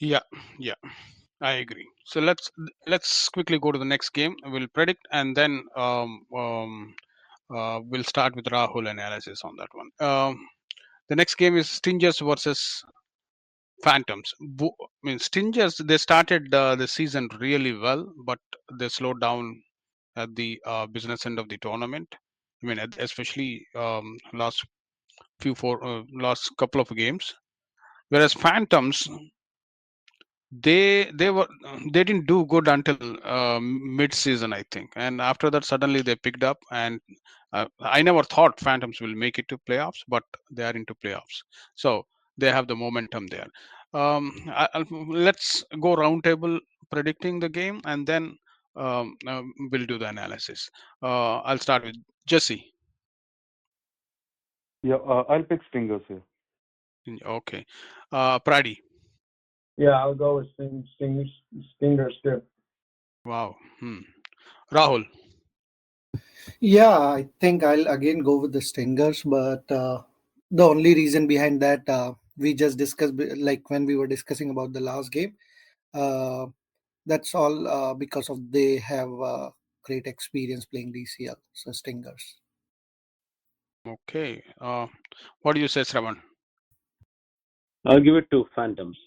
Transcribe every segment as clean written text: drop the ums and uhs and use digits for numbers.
Yeah, yeah, I agree. So let's quickly go to the next game. We'll predict and then we'll start with Rahul analysis on that one. The next game is Stingers versus Phantoms. I mean, Stingers, they started the season really well, but they slowed down at the business end of the tournament. I mean, especially last couple of games. Whereas Phantoms, they didn't do good until mid-season, I think, and after that suddenly they picked up. And I never thought Phantoms will make it to playoffs, but they are into playoffs, so they have the momentum there. Let's go roundtable predicting the game, and then we'll do the analysis. I'll start with Jesse. Yeah, I'll pick Stingers here. Okay. Pradi. Yeah, I'll go with Stingers too. Wow. Rahul. Yeah, I think I'll again go with the Stingers, but the only reason behind that we just discussed, like when we were discussing about the last game, uh, that's all because of they have great experience playing DCL, so Stingers. Okay. What do you say, Sravan? I'll give it to Phantoms.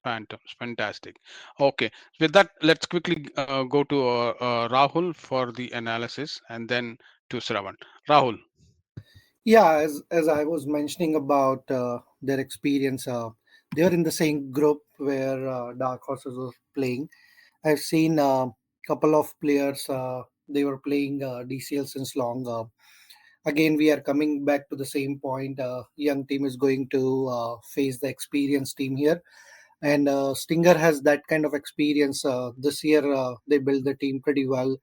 Phantoms, fantastic. Okay, with that, let's quickly go to Rahul for the analysis, and then to Sravan. Rahul. Yeah, as I was mentioning about their experience, they are in the same group where Dark Horses was playing. I've seen a couple of players. They were playing DCL since long. Again, we are coming back to the same point. Young team is going to face the experienced team here, and Stinger has that kind of experience. This year, they built the team pretty well.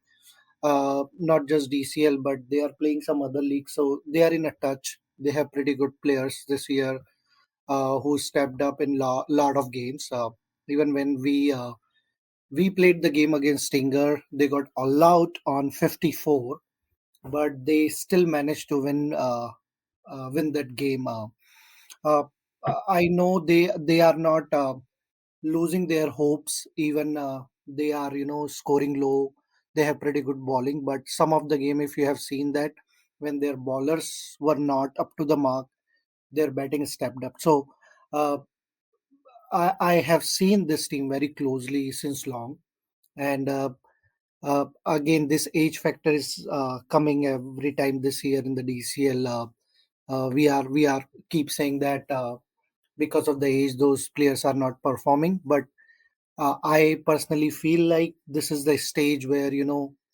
Not just DCL, but they are playing some other leagues, so they are in a touch. They have pretty good players this year who stepped up in lot of games. Even when we played the game against Stinger, they got all out on 54, but they still managed to win that game. Uh, I know they are not losing their hopes. Even they are scoring low. They have pretty good bowling, but some of the game, if you have seen that, when their bowlers were not up to the mark, their batting stepped up. So uh, I have seen this team very closely since long, and again, this age factor is coming every time this year in the DCL. We are keep saying that because of the age, those players are not performing. But I personally feel like this is the stage where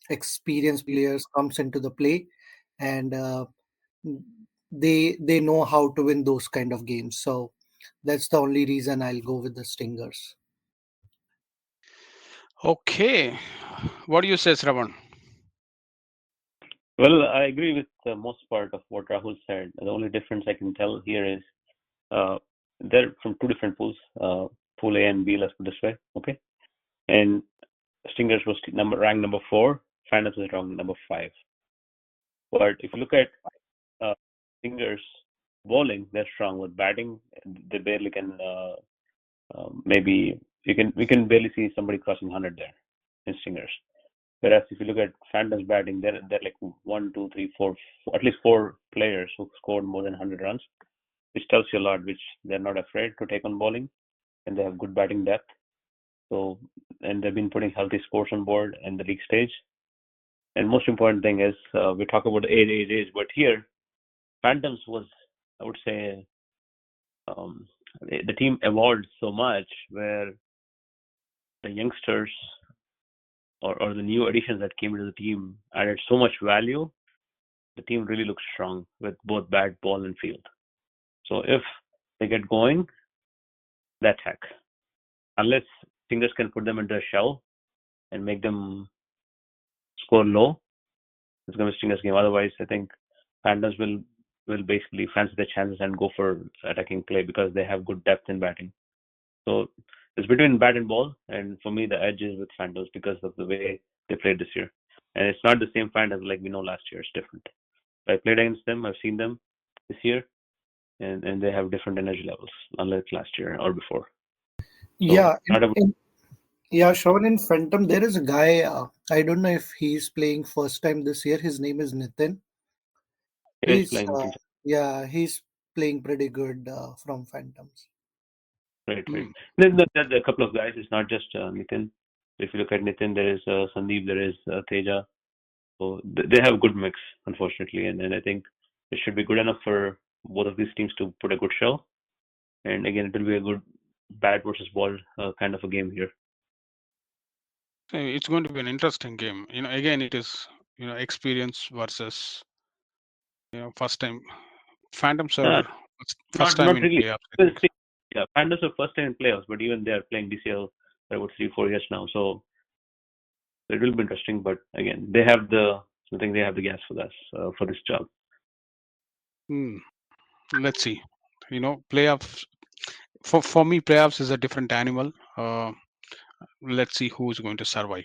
experienced players comes into the play, and they know how to win those kind of games. So that's the only reason I'll go with the Stingers. Okay. What do you say, Sravan? Well, I agree with most part of what Rahul said. The only difference I can tell here is uh, they're from two different pools, pool A and B. Let's put it this way, okay? And Stingers was ranked number 4. Phantoms was ranked number 5. But if you look at uh, Stingers bowling, they're strong. With batting, they barely can. Maybe we can barely see somebody crossing 100 there in Stingers. Whereas if you look at Phantom's batting, they're like one, two, three, four, at least 4 players who scored more than 100 runs, which tells you a lot. Which they're not afraid to take on bowling, and they have good batting depth. So, and they've been putting healthy scores on board in the league stage. And most important thing is we talk about age, but here Phantoms was, I would say, um, the team evolved so much where the youngsters or the new additions that came into the team added so much value. The team really looks strong with both bat, ball, and field. So if they get going, that's heck. Unless Singers can put them into a shell and make them score low, it's going to be Stingers game. Otherwise, I think Panthers will basically fancy their chances and go for attacking play because they have good depth in batting. So it's between bat and ball, and for me, the edge is with Phantoms because of the way they played this year. And it's not the same Phantoms like we know last year. It's different. I played against them. I've seen them this year, and they have different energy levels, unlike last year or before. Yeah, not a yeah, Shravan, in Phantom, there is a guy. I don't know if he's playing first time this year. His name is Nitin. is He's playing yeah, he's playing pretty good from Phantoms. right, right. Hmm. Then there's a couple of guys. It's not just Nitin. If you look at Nitin, there is Sandeep, there is Teja. So they have a good mix, unfortunately, and I think it should be good enough for both of these teams to put a good show. And again, it will be a good bat versus ball kind of a game here. So it's going to be an interesting game. Again, it is experience versus first time. Phantoms Uh, are first time not in really. playoffs, I Well, think. see, yeah, Pandas are first time in playoffs, but even they are playing BCL for about 3-4 years now. So it will be interesting. But again, I think they have the gas for this job. Hmm. Let's see. Playoffs for me, playoffs is a different animal. Let's see who's going to survive.